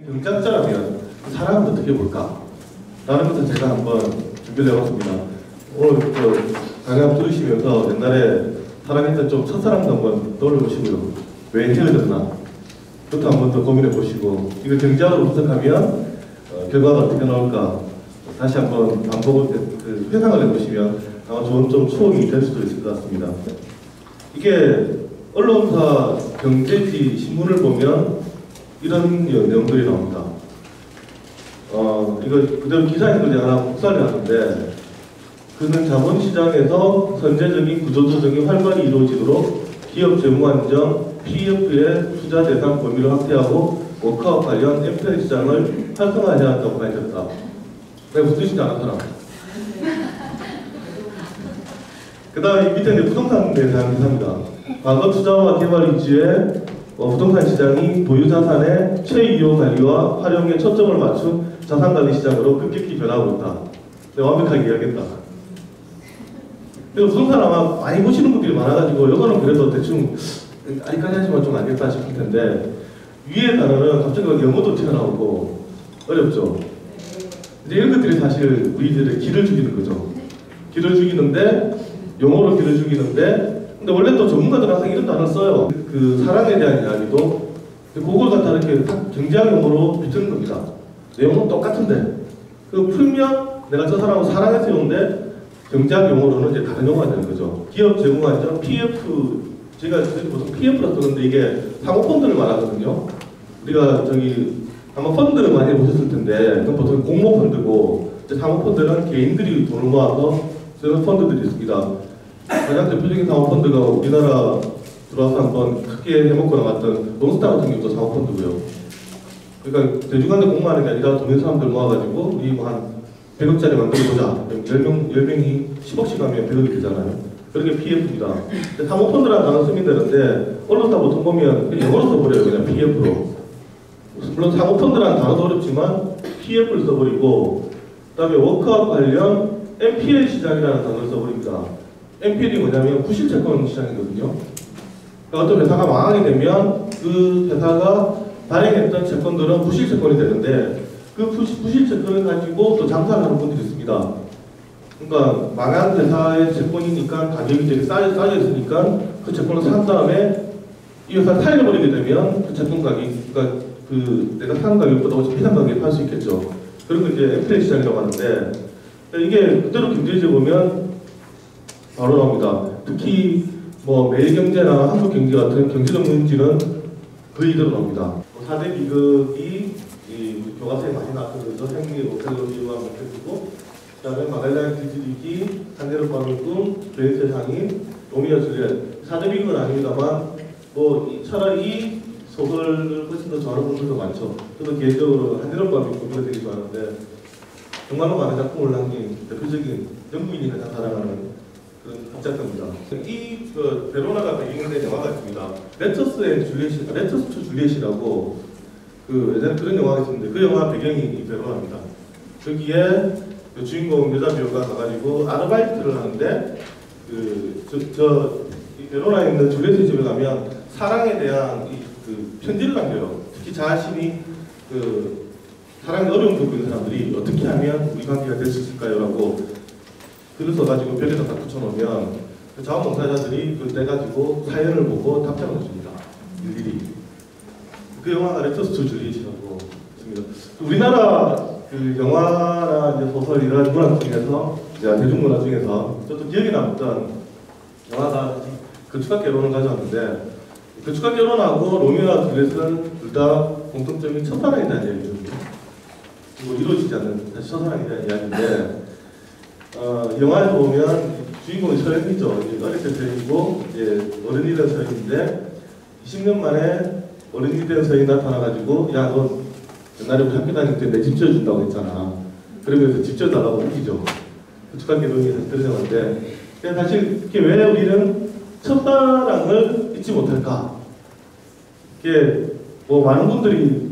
경작자라면 그 사람은 어떻게 볼까? 라는 것을 제가 한번 준비를 해봤습니다. 오늘 강연 들으시면서 옛날에 사랑했던 좀 첫사랑도 한번 떠올려보시고요. 왜 헤어졌나? 그것도 한번 더 고민해보시고 이걸 경작으로 분석하면 결과가 어떻게 나올까? 다시 한번 반복을 회상을 해보시면 아마 좋은 좀 추억이 될 수도 있을 것 같습니다. 이게 언론사 경제지 신문을 보면 이런 내용들이 나옵니다. 이거 그대로 기사인 걸 제가 하나 복사를 하는데, 그는 자본시장에서 선제적인 구조조정이 활발히 이루어지도록 기업 재무 안정, PF의 투자 대상 범위를 확대하고 워크아웃 관련 MPL 시장을 활성화해야 한다고 밝혔다. 내가 무슨 뜻인지 아는 사람? 그 다음 이 밑에 이제 부동산에 대한 기사입니다. 과거 투자와 개발 위주의 부동산 시장이 보유 자산의 최이용 관리와 활용에 초점을 맞춘 자산관리 시장으로 급격히 변하고 있다. 내가 완벽하게 이야기했다. 그리고 부동산 아마 많이 보시는 분들이 많아가지고 이거는 그래도 대충 아직까지만 좀 알겠다 싶을 텐데, 위에 단어는 갑자기 영어도 튀어나오고 어렵죠. 이제 이런 것들이 사실 우리들의 기를 죽이는 거죠. 기를 죽이는데, 용어로 기를 죽이는데, 근데 원래 또 전문가들은 항상 이런 단어를 써요. 그 사랑에 대한 이야기도 그걸 갖다 이렇게 경제학 용어로 비추는 겁니다. 내용은 똑같은데 그 풀면 내가 저 사람하고 사랑해서 용어인데 경제학 용어로는 이제 다른 용어가 되는 거죠. 기업 재무 안정 PF, 제가 보통 PF라고 쓰는데 이게 사모펀드를 말하거든요. 우리가 아마 펀드를 많이 보셨을 텐데 그건 보통 공모펀드고, 사모펀드는 개인들이 돈을 모아서 쓰는 펀드들이 있습니다. 가장 대표적인 사모펀드가 우리나라 들어와서 한번 크게 해먹고 나갔던 롱스타 같은 경우도 사모펀드고요. 그러니까 대중한테 공모하는 게 아니라 돈 있는 사람들 모아가지고 우리 한 100억짜리 만들어보자. 10명이 10억씩 하면 100억이 되잖아요. 그게 PF입니다. 사모펀드라는 단어 쓰면 되는데 언론사 보통 보면 영어로 써버려요. 그냥 PF로. 물론 사모펀드라는 단어도 어렵지만 PF를 써버리고, 그 다음에 워크아웃 관련 MPL 시장이라는 단어를 써버립니다. MPL이 뭐냐면 부실채권 시장이거든요. 그러니까 어떤 회사가 망하게 되면 그 회사가 발행했던 채권들은 부실채권이 되는데, 그 부실채권을 가지고 또 장사를 하는 분들이 있습니다. 그러니까 망한 회사의 채권이니까 가격이 되게 싸져 있으니까 그 채권을 산 다음에 이 회사를 살려버리게 되면 그 채권 가격이, 그러니까 내가 산 가격보다 훨씬 비싼 가격에 팔 수 있겠죠. 그리고 이제 MPL 시장이라고 하는데, 이게 그대로 경제지에 보면 바로 나옵니다. 특히 매일경제나 한국경제 같은 경제전문지는 거의 이대로 나옵니다. 4대 비극이 교과서에 많이 나왔던 거죠. 생리, 오텔로비와 목표이고, 그 다음에 마갈란 뒤지기, 한대로빠른 꿈, 베네치아 상인, 로미오 줄리엣. 4대 비극은 아닙니다만 차라리 이 소설을 훨씬 더 좋아하는 분들도 많죠. 저도 개인적으로 한대로빠른 꿈을 되게 좋아하는데, 정말로 많은 작품을 남긴 대표적인 영국인이 가장 사랑하는 그런 합작가입니다. 이 베로나가 배경된 영화가 있습니다. 레터스 투 줄리엣이라고 예전에 그런 영화가 있었는데, 그 영화 배경이 이 베로나입니다. 거기에 그 주인공 여자 배우가 가가지고 아르바이트를 하는데, 이 베로나에 있는 줄리엣의 집에 가면 사랑에 대한 편지를 남겨요. 특히 자신이 사랑에 어려움 겪고 있는 사람들이 어떻게 하면 우리 관계가 될 수 있을까요? 라고 글을 써가지고 벽에다 딱 붙여놓으면 그 자원봉사자들이 그걸 떼가지고 사연을 보고 답장을 해줍니다. 일일이. 그 영화가 레터스 투 줄리엣이라고 있습니다. 우리나라 영화나 이제 소설 이런 문학 중에서, 대중문화 중에서 저도 기억에 남았던 영화가 건축학 개론을 가져왔는데, 건축학 개론하고 로미오와 줄리엣은 둘 다 공통점이 첫사랑에 대한 이야기거든요. 이루어지지 않는 사실 첫사랑에 대한 이야기인데, 영화에 보면 주인공이 서연이죠. 어릴 때 서연이고 어른이 된 서연인데 20년 만에 어른이 된 서연이 나타나가지고, 야, 너 옛날에 우리 학교 다닐 때 내 집 지어준다고 했잖아. 그러면서 집 지어달라고 웃기죠. 건축학 개론이 그런 영화인데, 사실 이게 왜 우리는 첫사랑을 잊지 못할까? 이게 많은 분들이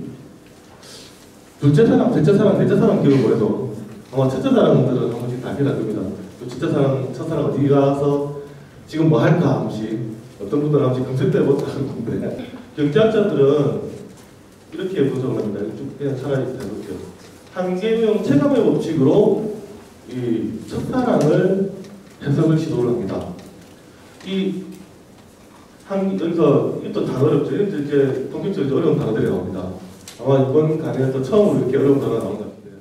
둘째 사랑, 셋째 사랑, 넷째 사랑 기억을 못해도 아마 첫째 사랑들은 한 번씩 다 기억날 겁니다. 진짜 사랑, 첫사랑 어디 가서 지금 뭐 할까? 한 번씩. 어떤 분들은 한 번씩 검색도 해보고 하는 건데, 경제학자들은 이렇게 분석을 합니다. 그냥 차라리 해볼게요. 한계효용 체감의 법칙으로 이 첫사랑을 해석을 시도를 합니다. 여기서 또 단어 어렵죠. 이제 본격적으로 어려운 단어들이 나옵니다. 아마 이번 강의에서 처음으로 이렇게 어려운 단어가 나온 것 같은데,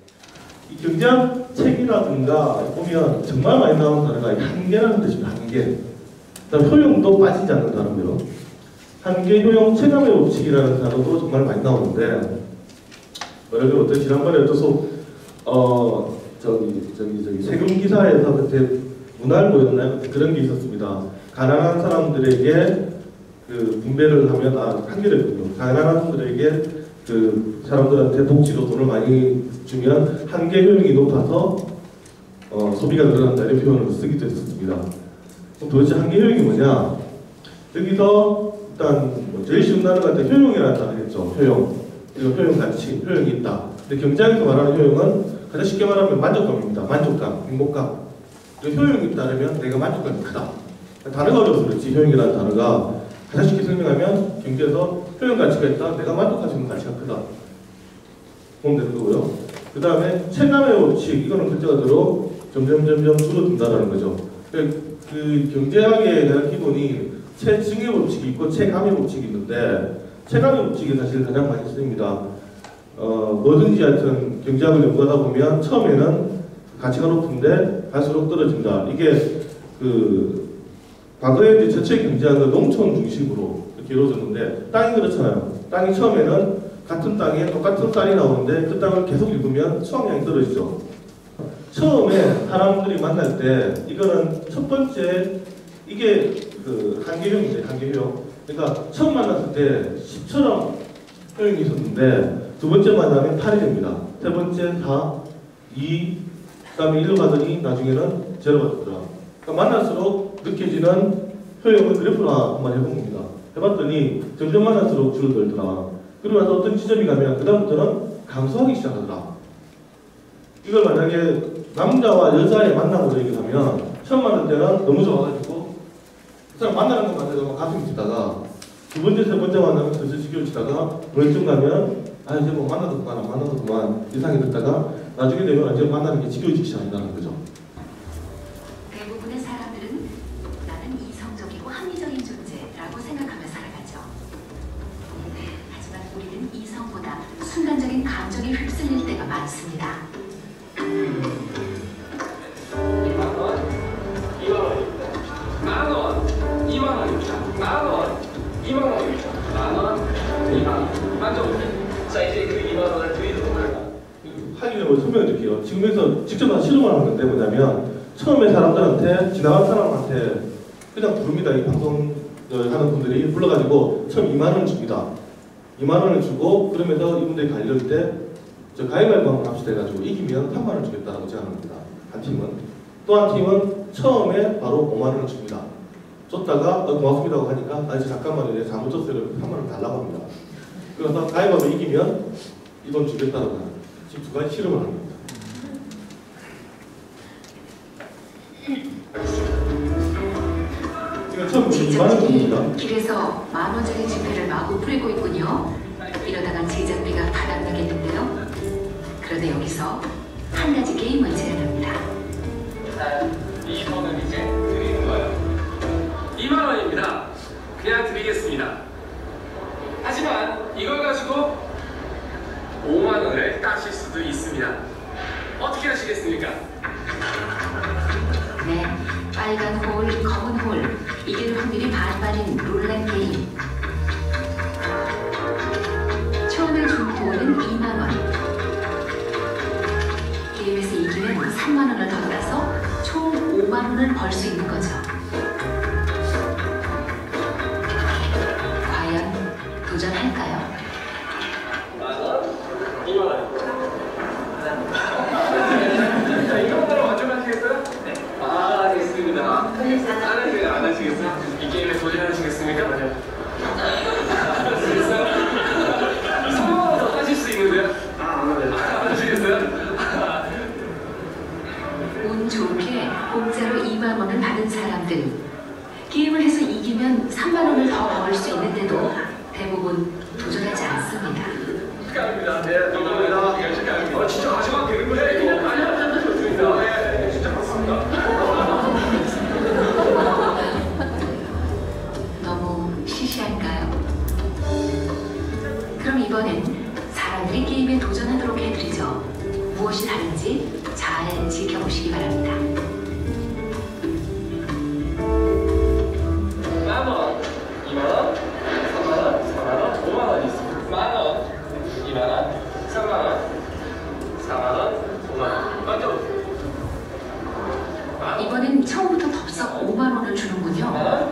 이 경제학 책이라든가 보면 정말 많이 나오는 단어가 한계라는 뜻입니다. 한계. 그다음 효용도 빠지지 않는 단어고요. 한계, 효용, 체감의 법칙이라는 단어도 정말 많이 나오는데, 예를 들어 지난번에 어떠소 세금 기사에서 그때 문할보였나요? 그런 게 있었습니다. 가난한 사람들에게 그 분배를 하면 한계를 가난한 분들에게 그 사람들한테 복지로 돈을 많이 주면 한계 효용이 높아서 소비가 늘어난다 이런 표현을 쓰기도 했었습니다. 그럼 도대체 한계 효용이 뭐냐? 여기서 일단 제일 쉬운 단어 같은 효용이라는 단어겠죠. 효용. 그리고 효용 가치, 효용이 있다. 근데 경제학에서 말하는 효용은 가장 쉽게 말하면 만족감입니다. 만족감, 행복감. 그리고 효용이 있다면 내가 만족감이 크다. 단어가 어려워서 그렇지 효용이라는 단어가 가장 쉽게 설명하면 경제에서 효용 가치가 있다. 내가 만족할 수 있는 가치가 크다. 보면 되는 거고요. 그 다음에 체감의 법칙. 이거는 글자가 들어 점점 줄어든다는 거죠. 그 경제학의 대한 기본이 체증의 법칙이 있고 체감의 법칙이 있는데 체감의 법칙이 사실 가장 많이 쓰입니다. 뭐든지 하여튼 경제학을 연구하다 보면 처음에는 가치가 높은데 갈수록 떨어진다. 이게 과거에 이제 전체 경제학은 농촌 중심으로 이렇게 이루어졌는데 땅이 그렇잖아요. 땅이 처음에는 같은 땅에 똑같은 쌀이 나오는데 그 땅을 계속 읽으면 수확량이 떨어지죠. 처음에 사람들이 만날 때 이거는 첫 번째 이게 그 한계효용이죠. 한계효용. 그러니까 처음 만났을 때 10처럼 효용이 있었는데 두 번째 만나면 8이 됩니다. 세 번째 4, 2, 그 다음에 1로 가더니 나중에는 제로가 되더라. 그러니까 만날수록 느껴지는 효용을 그래프로 한번 해본 겁니다. 해봤더니 점점 만날수록 줄어들더라. 그리고 나서 어떤 지점이 가면 그 다음부터는 감소하기 시작하더라. 이걸 만약에 남자와 여자의 만남으로 얘기하면 처음 만날 때는 너무 좋아가지고 그 사람 만나는 것만 해도 가슴이 뛰다가 두 번째, 세 번째 만나면 슬슬 지겨워지다가 그쯤 가면 이제 뭐 만나도 그만 이상이 됐다가 나중에 되면 완전 만나는 게 지겨워지기 시작한다는 거죠. 대부분의 사람들은 나는 이성적이고 합리적인 존재라고 생각하며 살아가죠. 하지만 우리는 이성보다 순간적인 감정에 휩쓸릴 때가 많습니다. 2만원, 2만원입니다. 만원, 2만원입니다. 만원, 2만원입니다. 만원, 2만원. 만족입니다. 자, 이제 그 2만원을 드리도록 할까요? 하기 전에 설명해 드릴게요. 지금에서 직접 다 실험을 하는 건데 뭐냐면 처음에 사람들한테 지나간 사람한테 그냥 부릅니다. 이 방송 하는 분들이 불러가지고 처음 2만 원을 줍니다. 2만 원을 주고 그러면서 이분들이 갈릴 때 저 가위바위보 한번 합시다 해가지고 이기면 3만 원 주겠다라고 제안합니다. 한 팀은. 또 한 팀은 처음에 바로 5만 원을 줍니다. 줬다가 고맙습니다고 하니까 이제 잠깐만요. 내가 잘못 줬어요. 3만 원 달라고 합니다. 그래서 가위바위보 이기면 이 돈 주겠다라고 합니다. 지금 두 가지 실험을 합니다. 이거 처음 2만 원 줍니다. 길에서 만원짜리 지폐를 마구 뿌리고 있군요. 이러다간 제작비가 바닥나겠는데요. 그런데 여기서 한 가지 게임을 제안합니다. 자, 이 돈은 이제 드리는 거예요. 2만원입니다. 그냥 드리겠습니다. 하지만 이걸 가지고 5만원을 따실 수도 있습니다. 어떻게 하시겠습니까? 네, 빨간 홀, 검은 홀, 이길 확률이 반반인 룰렛 게임. 처음에 준 돈은 2만원. 게임에서 이기면 3만원을 더 따서 총 5만원을 벌 수 있는 거죠. 과연 도전할까요? 5만원, 2만원. 자, 이거로 만족하시겠어요? 네. 됐습니다. 안 하시겠어요? 이 게임에 도전하시겠습니까? 맞아요. 하시겠어요? 3만원 더 따실 수 있는데요? 안 하시겠어요? 운 좋게 공짜로 2만원을 받은 사람들. 게임을 해서 이기면 3만원을 더 벌 수 있는데도 대부분 도전하지 않습니다. 축하합니다. 네, 감사합니다. 축하합니다. 진짜 가져가도 되는 거예요? 그냥 가져가도 좋습니다. 네, 진짜 감사합니다. 너무 시시한가요? 그럼 이번엔 사람들이 게임에 도전하도록 해드리죠. 무엇이 다른지 잘 지켜보시기 바랍니다. 10,000원, 20,000원, 3,000원, 4,000원, 5,000원이 있습니다. 10,000원, 20,000원, 3,000원, 4,000원, 5,000원. 맞죠? 이번엔 처음부터 덥석 5만 원을 주는군요. 3,000원,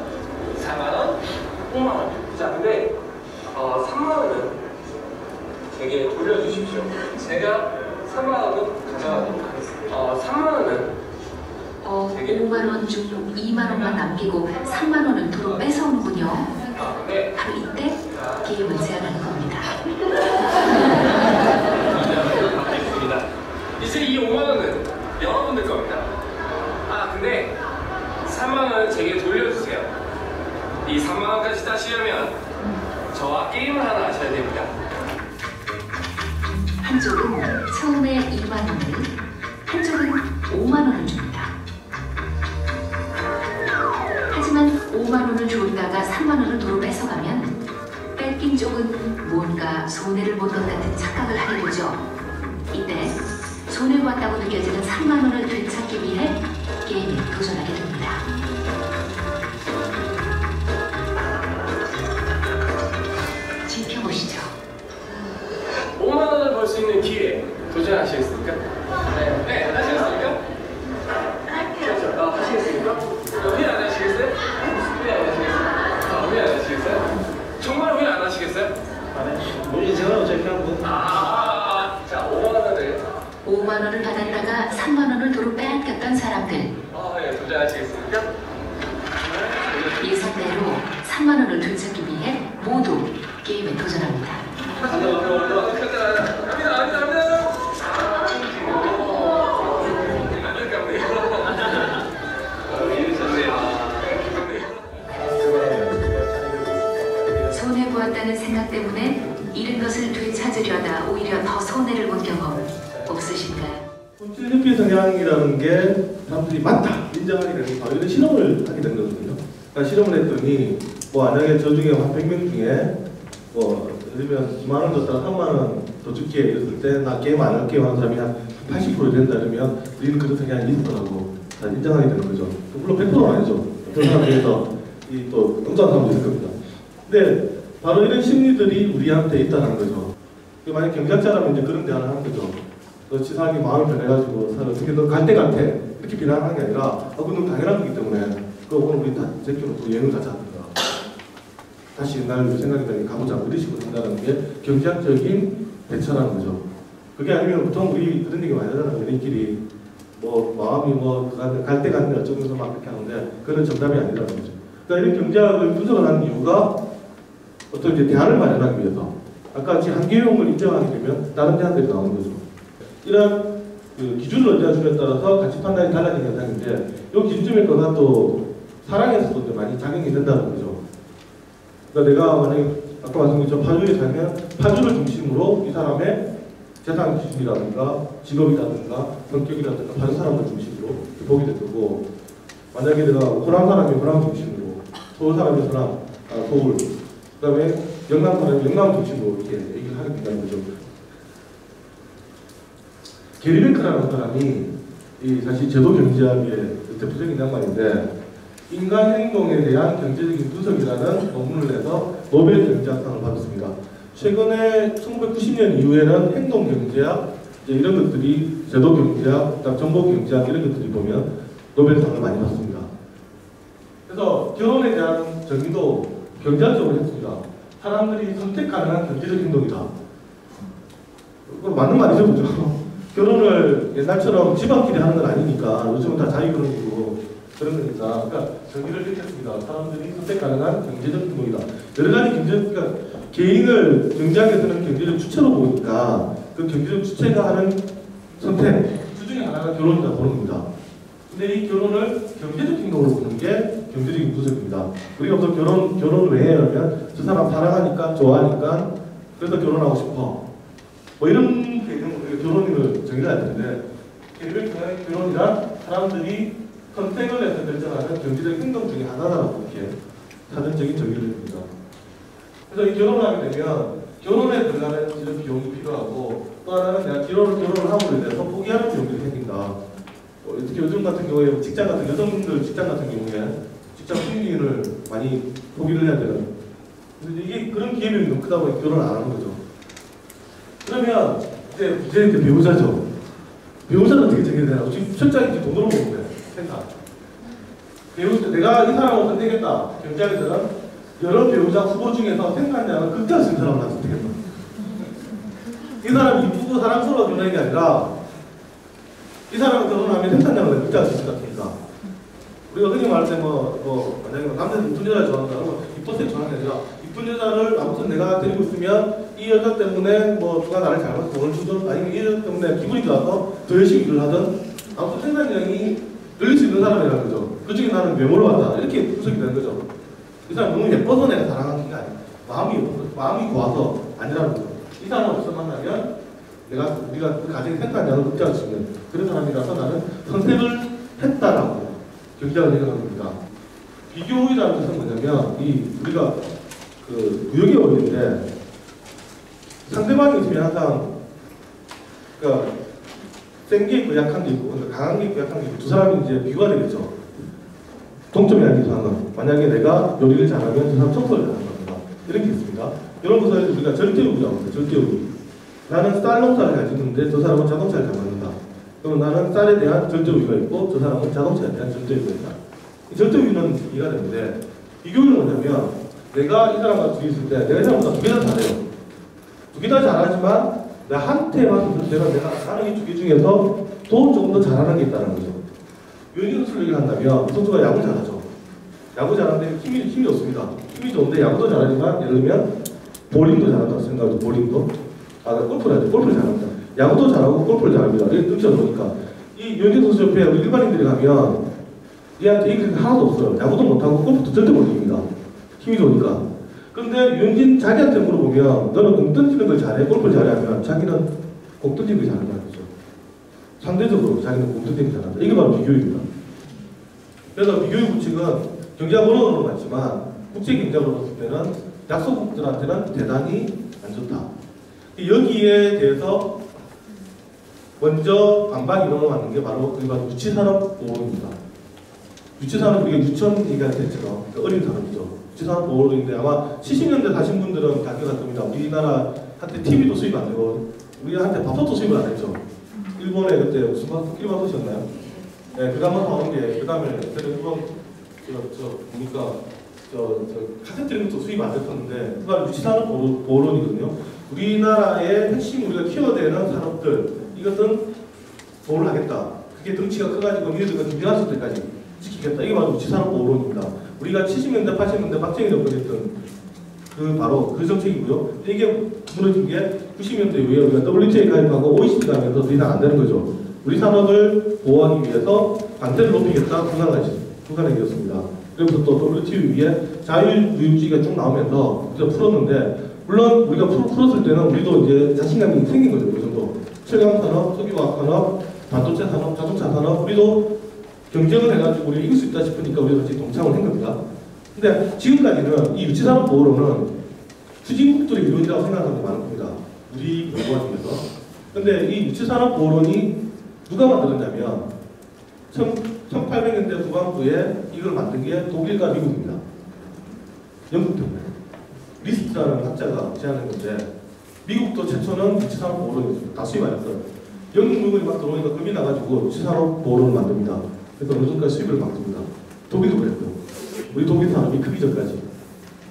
4,000원, 5,000원. 자, 근데 3,000원은 제게 돌려주십시오. 제가 3,000원은 가져가도록 하겠습니다. 3,000원은 5만 원 중 2만 원만 남기고 3만 원은 도로 뺏어오는군요. 네. 바로 이때 게임을 제한하는 겁니다. 알겠습니다. 이제 이 5,000원은 여러분들 겁니다. 근데 3,000원은 제게 돌려주세요. 이 3,000원까지 따시려면 저와 게임을 하나 하셔야 됩니다. 한쪽은 처음에 2만 원을, 한쪽은 5만 원을 줍니다. 하지만 5만 원을 줬다가 3만 원을 도로 뺏어가면 뺏긴 쪽은 뭔가 손해를 본 것 같은 착각을 하게 되죠. 이때 손해봤다고 느껴지는 3만 원을 되찾기 위해 게임에 도전하게 됩니다. 지켜보시죠. 5만 원을 벌 수 있는 기회 도전하시겠습니까? 네, 하시겠습니까? 그렇죠. 하시겠습니까? 후회 안 하시겠어요? 후회 안 하시겠어요? 후회 안 하시겠어요? 정말 후회 안 하시겠어요? 뭐 인생은 어차피 하고. 자, 5만 원을 5만 원을 받았다가 3만 원을 도로 빼앗겼던 사람들. 예, 도전하시겠습니까? 예상대로 3만 원을 되찾기 위해 모두 게임에 도전합니다. 손해보았다는 생각 때문에 잃은 것을 되찾으려다 오히려 더 손해를 본 경험 없으신가요? 현피 성향이라는 게 사람들이 맞다 인정하게 되는 바로 이런 실험을 하게 된 거거든요. 그러니까 실험을 했더니 만약에 저 중에 한 100명 중에 예를 들면 2만 원 줬다가 3만 원 더 줄게 이랬을 때 나 게임 안 할게 하는 사람이 한 80% 된다 이러면 우리는 그런 성향이 있더라고 다 인정하게 되는 거죠. 물론 100%는 아니죠. 어떤 사람 중에서 또 영장 사람도 있을 겁니다. 근데 바로 이런 심리들이 우리한테 있다는 거죠. 만약 경제학자라면 이제 그런 대안을 하는 거죠. 너 치사하게 마음이 변해가지고 살아. 근데 너 갈 때 같아. 이렇게 비난하는 게 아니라 그건 당연한 거기 때문에 오늘 우리 다 제껴놓고 여행을 가자. 다시 옛날로 생각해보니 가보자. 이런 식으로 한다는 게 경제학적인 대처라는 거죠. 그게 아니면 보통 우리 그런 얘기 많이 하잖아요. 연인끼리 마음이 갈 때 갔네 어쩌면서 막 그렇게 하는데 그건 정답이 아니라는 거죠. 그러니까 이런 경제학을 분석을 하는 이유가 어떤 이제 대안을 마련하기 위해서 아까 한계용을 인정하게 되면 다른 대안들이 나오는 거죠. 이런 기준을 얹어주에 따라서 가치 판단이 달라지는 현상인데 이 기준점의 또 사랑에서도 많이 작용이 된다는 거죠. 그러니까 내가 만약에 아까 말씀드린 파주에 살면 파주를 중심으로 이 사람의 재산 기준이라든가 직업이라든가 성격이라든가 다른 사람을 중심으로 보게 될 거고 만약에 내가 호남 사람이 호남 중심으로 서울 사람이 서울 그 다음에 영남 사람이 영남 중심으로 이렇게 얘기를 하게 된다는 거죠. 게리 뱅크라는 사람이 사실 제도 경제학의 대표적인 양반인데 인간 행동에 대한 경제적인 분석이라는 논문을 내서 노벨 경제학상을 받았습니다. 최근에 1990년 이후에는 행동 경제학 이런 것들이 제도 경제학, 정보 경제학 이런 것들이 보면 노벨상을 많이 받습니다. 그래서 결혼에 대한 정의도 경제학적으로 했습니다. 사람들이 선택 가능한 경제적 행동이다. 그건 맞는 말이죠, 그죠? 결혼을 옛날처럼 집안끼리 하는 건 아니니까 요즘은 다 자유결혼이고 그런 거니까 그러니까 정의를 이렇게 했습니다. 사람들이 선택 가능한 경제적 행동이다. 여러 가지 그러니까 개인을 경제학에서는 경제적 주체로 보니까 그 경제적 주체가 하는 선택 그 중에 하나가 결혼이다 보는 겁니다. 근데 이 결혼을 경제적 행동으로 보는 게 경제적인 분석입니다. 우리가 또 결혼을 왜 해냐면 저 사람 사랑하니까 좋아하니까 그래서 결혼하고 싶어. 뭐 이런 개념으로 결혼을 정의해야 되는데 개별 결혼이란 사람들이 선택을 해서 결정하는 경제적 행동 중에 하나라고 이렇게 사전적인 정의를 줍니다. 그래서 이 결혼을 하게 되면 결혼에 들어가는 이런 비용이 필요하고 또 하나는 내가 결혼을 함으로 인해서 포기하는 비용들이 생긴다. 특히 요즘 같은 경우에 직장 같은 여성분들 직장 같은 경우에 직장 승진을 많이 포기를 해야 되는. 근데 이게 그런 기회비용이 너무 크다 보니 결혼을 안 하는 거죠. 그러면 이제 배우자죠. 배우자는 어떻게 정해야 되나? 지금 철저히 돈으로 보는 거예요. 생각. 배우자, 내가 이 사람을 선택했다. 경제학에서는 여러 배우자 후보 중에서 생각량을 극대화 쓴 사람을 선택했다. 이 사람이 이쁘고 사랑스러워 결혼하는 게 아니라 이 사람을 결혼하면 생산량을 극대화 쓸 것 같으니까. 우리가 흔히 말할 때 만약에 남자는 이쁜 여자를 좋아한다. 그러면 이뻐서 좋아하는 게 아니라 이쁜 여자를 아무튼 내가 데리고 있으면 이 여자 때문에 누가 나를 잘 봐서 돈을 주든 아니면 이 여자 때문에 기분이 좋아서 더 열심히 일을 하든 아무튼 생산량이 늘릴 수 있는 사람이라는 거죠. 그 중에 나는 외모로 왔다. 이렇게 분석이 되는 거죠. 이 사람 너무 예뻐서 내가 사랑하는 게 아니야. 마음이 고와서 아니라는 거죠. 이 사람을 없어 만나면 우리가 그 가정의 생산량을 극대화할 수 있는 그런 사람이라서 나는 선택을 했다라고 경제학을 생각하는 겁니다. 비교이라는 것은 뭐냐면 우리가 그 무역의 원리인데 상대방이 있으면 항상 그러니까 센 게 있고 약한 게 있고 강한 게 있고 약한 게 있고 두 사람이 이제 비교가 되겠죠. 동점이 아닌 이상은 만약에 내가 요리를 잘하면 저 사람 청소를 잘하는 겁니다. 이런 게 있습니다. 이런 것을 우리가 절대우위라고 해요. 절대우위. 나는 쌀 농사를 잘 짓는데 저 사람은 자동차를 잘 만든다. 그러면 나는 쌀에 대한 절대우위가 있고 저 사람은 자동차에 대한 절대우위가 있다. 이 절대우위는 이해가 되는데 비교는 뭐냐면 내가 이 사람과 둘이 있을 때 내가 이 사람보다 두 개 다 잘해요. 두 개 다 잘하지만 나한테 와서 나는 이 두 개 중에서 또 조금 더 잘하는 게 있다는 거죠. 유현진 선수를 얘기한다면 선수가 야구 잘하죠. 야구 잘하는데 힘이 없습니다. 힘이 좋은데 야구도 잘하지만 예를 들면 볼링도 잘한다고 생각해도 볼링도 골프를 하죠. 골프를 잘합니다. 야구도 잘하고 골프를 잘합니다. 이게 등치가 좋으니까 이 유현진 선수 옆에 우리 일반인들이 가면 얘한테 이게 하나도 없어요. 야구도 못하고 골프도 절대 못 이깁니다. 힘이 좋으니까. 그런데 유현진 자기한테 물어보면 너는 공 던지는 걸 잘해? 골프를 잘해? 하면 자기는 공 던지는 걸 잘한다는 거죠. 상대적으로 자기는 공 던지는 걸 잘한다. 이게 바로 비교입니다. 그래서 비교의 규칙은 경제학으로는 맞지만 국제경제학으로 봤을 때는 약소국들한테는 대단히 안 좋다. 여기에 대해서 먼저 반박이 일어나는 게 바로 유치산업보호론입니다. 유치산업, 우리가 유치원 얘기할 때처럼 어린 산업이죠. 유치산업보호론인데 아마 70년대 사신 분들은 기억할 겁니다. 우리나라 한때 TV도 수입 안 되고 우리한테 밥솥도 수입을 안 했죠. 일본에 그때 무슨 밥솥이었나요? 네, 그 다음에 나오는 게, 그 다음에 보니까 카세트 이런 것도 수입 안 됐었는데 그건 유치산업보호론이거든요. 우리나라의 핵심 우리가 키워야 되는 산업들 이것은 보호를 하겠다. 그게 덩치가 커가지고 니네들과 경쟁할 때까지 지키겠다. 이게 바로 유치산업보호론입니다. 우리가 70년대, 80년대 박정희 정권이 했던 바로 그 정책이고요. 이게 무너진 게 90년대 이후에 우리가 WTO에 가입하고 OECD 가면서 더 이상 안 되는 거죠. 우리 산업을 보호하기 위해서 관세를 높이겠다 불가능해졌습니다. 그래서 또 WTO 위에 자율무역주의가 쭉 나오면서 우리가 풀었는데 물론 우리가 풀었을 때는 우리도 이제 자신감이 생긴 거죠. 그 정도. 철강산업, 석유화학산업, 반도체 산업, 자동차 산업 우리도 경쟁을 해가지고 우리가 이길 수 있다 싶으니까 우리가 같이 동참을 한 겁니다. 근데 지금까지는 이 유치산업 보호로는 후진국들의 이론이라고 생각하는 게 많은 겁니다. 우리 연구와 중에서. 근데 이 유치산업 보호론이 누가 만들었냐면 1800년대 후반부에 이걸 만든 게 독일과 미국입니다. 영국 때문에. 리스트라는 학자가 제안한 건데 미국도 최초는 유치산업 보호론을 다 수입 안 했어요. 영국 물건이 막 들어오니까 겁이 나가지고 유치산업 보호론을 만듭니다. 그래서 요즘까지 수입을 막습니다. 독일도 그랬고요. 우리 독일 산업이 크기 전까지.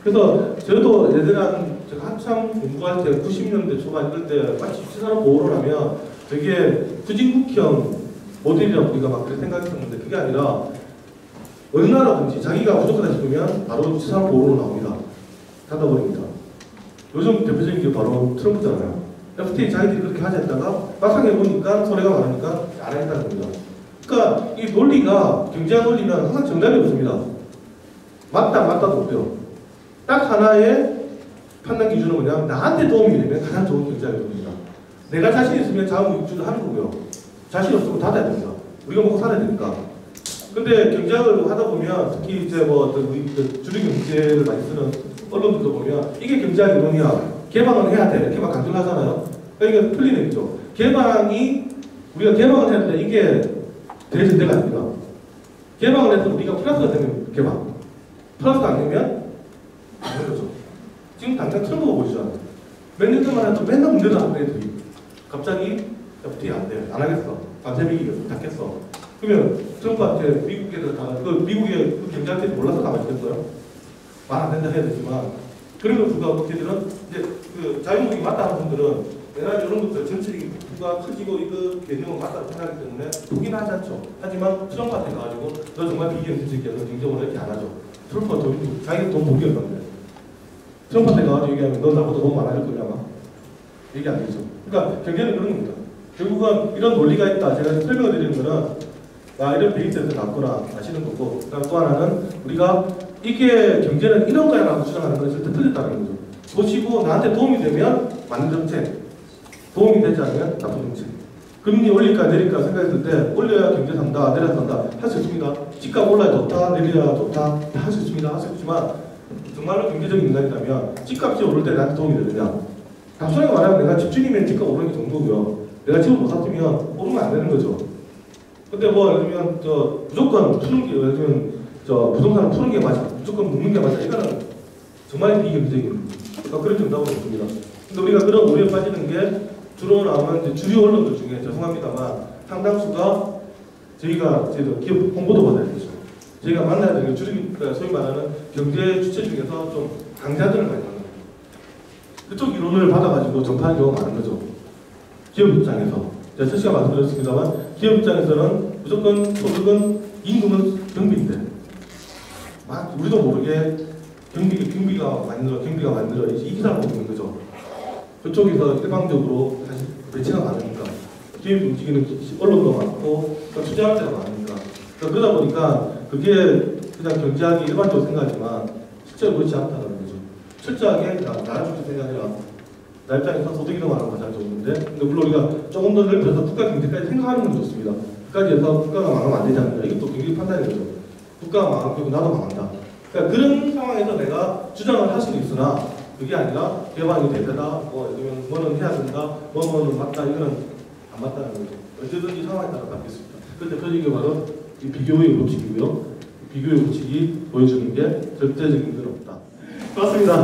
그래서 저도 예전에 제가 한참 공부할 때 90년대 초반 이럴 때 마치 유치산업 보호를 하면 되게 후진국형 모델이라고 우리가 막 그렇게 생각했었는데 그게 아니라 어느 나라든지 자기가 부족하다 싶으면 바로 유치산업 보호로 나옵니다. 닫아버립니다. 요즘 대표적인 게 바로 트럼프잖아요. FTA 자기들이 그렇게 하자 했다가 막상 해보니까 소리가 많으니까 안 하겠다는 겁니다. 그러니까 이 논리가 경제학 논리는 항상 정답이 없습니다. 맞다도 없고요. 딱 하나의 판단 기준은 뭐냐? 나한테 도움이 되면 가장 좋은 경제학이 됩니다. 내가 자신 있으면 자원 유출을 하는 거고요. 자신 없으면 닫아야 됩니다. 우리가 먹고 살아야 되니까. 근데 경제학을 하다 보면 특히 이제 뭐 주류 경제를 많이 쓰는 언론들도 보면 이게 경제학 이론이야. 개방은 해야 돼. 이렇게 막 강조를 하잖아요. 그러니까 이게 틀린 얘기죠. 우리가 개방을 해야 되는데 이게 대전제가 아닙니다. 개방을 해서 우리가 플러스가 되면 개방. 플러스가 안 되면 안 되는 거죠. 지금 당장 트럼프가 보시잖아요. 몇 년 동안 해도 맨날 문제를 하는 애들이 갑자기 FTA 안 돼. 안 하겠어. 관세비기 닫겠어. 그러면 트럼프한테 미국에서 미국의 그 경제학들이 몰라서 가만히 있겠어요? 말 안 된다 해야 되지만 그럼에도 불구하고 걔들은 이제 그 자유무역이 맞다 하는 분들은 내가 이런 것들 전체적인 부가 커지고 이거 개념은 맞다고 생각하기 때문에 포기는 하지 않죠. 하지만 트럼프한테 가가지고 너 정말 비경제적이어서 경제원을 이렇게 안 하죠. 트럼프가 자기 돈 복이 얼마인데 트럼프한테 가가지고 얘기하면 너 나보다 돈 많아질 거냐 아마 얘기 안 되죠. 그러니까 경제는 그런 겁니다. 결국은 이런 논리가 있다. 제가 설명을 드리는 거는 이런 베이스에서 나왔구나 아시는 거고, 그다음 또 하나는 우리가 이게 경제는 이런 거야라고 주장하는 건 절대 틀렸다는 거죠. 보시고 나한테 도움이 되면 맞는 정책, 도움이 되지 않으면 나쁜 정책. 금리 올릴까 내릴까 생각했을 때 올려야 경제 산다, 내려야 산다 할 수 있습니다. 집값 올라야 좋다, 내려야 좋다 할 수 있습니다. 할 수 있지만 정말로 경제적인 인간이라면 집값이 오를 때 나한테 도움이 되느냐? 단순하게 말하면 내가 집주인이면 집값 오르는 게 정도고요. 내가 집을 못 샀으면 오르면 안 되는 거죠. 근데 뭐 예를 들면 무조건 푸는 게 예를 들면 부동산을 푸는 게 맞아, 무조건 묻는 게 맞아. 이거는 정말 비경제적인 그런 정답은 없습니다. 근데 우리가 그런 오해에 빠지는 게 주로 나오는 이제 주류 언론들 중에 죄송합니다만 상당수가 저희가 기업 홍보도 받아야 되죠. 저희가 만나야 되는 주류 소위 말하는 경제 주체 중에서 좀 강자들을 많이 만나요. 그쪽 이론을 받아가지고 전파하는 경우가 많은 거죠. 기업 입장에서. 제가 첫 시간 말씀드렸습니다만 기업 입장에서는 무조건 소득은 임금은 경비인데 막 우리도 모르게 경비가 만들어 이 기사를 보고 있는 거죠. 그쪽에서 일방적으로 사실 배치가 많으니까 기업이 움직이는 언론도 많고 투자할 때가 많으니까 그러다 보니까 그게 그냥 경제학이 일반적으로 생각하지만 실제로 그렇지 않다는 거죠. 철저하게 나라 주체 생각이라 나 입장에서 소득이 더 많은 건 가장 좋은데, 근데 물론 우리가 조금 더 넓혀서 국가 경제까지 생각하는 건 좋습니다. 국까지 해서 국가가 망하면 안 되지 않느냐. 이것도 경제 판단인 거죠. 국가가 망하면 결국 나도 망한다. 그러니까 그런 상황에서 내가 주장을 할 수도 있으나 그게 아니라 개방이 될 거다. 예를 들면 뭐는 해야 된다. 뭐는 맞다. 이거는 안 맞다는 거죠. 언제든지 상황에 따라 바뀌었습니다. 그런데 펴진 게 바로 이 비교의 법칙이고요. 비교의 법칙이 보여주는 게 절대적인 건 없다. 고맙습니다.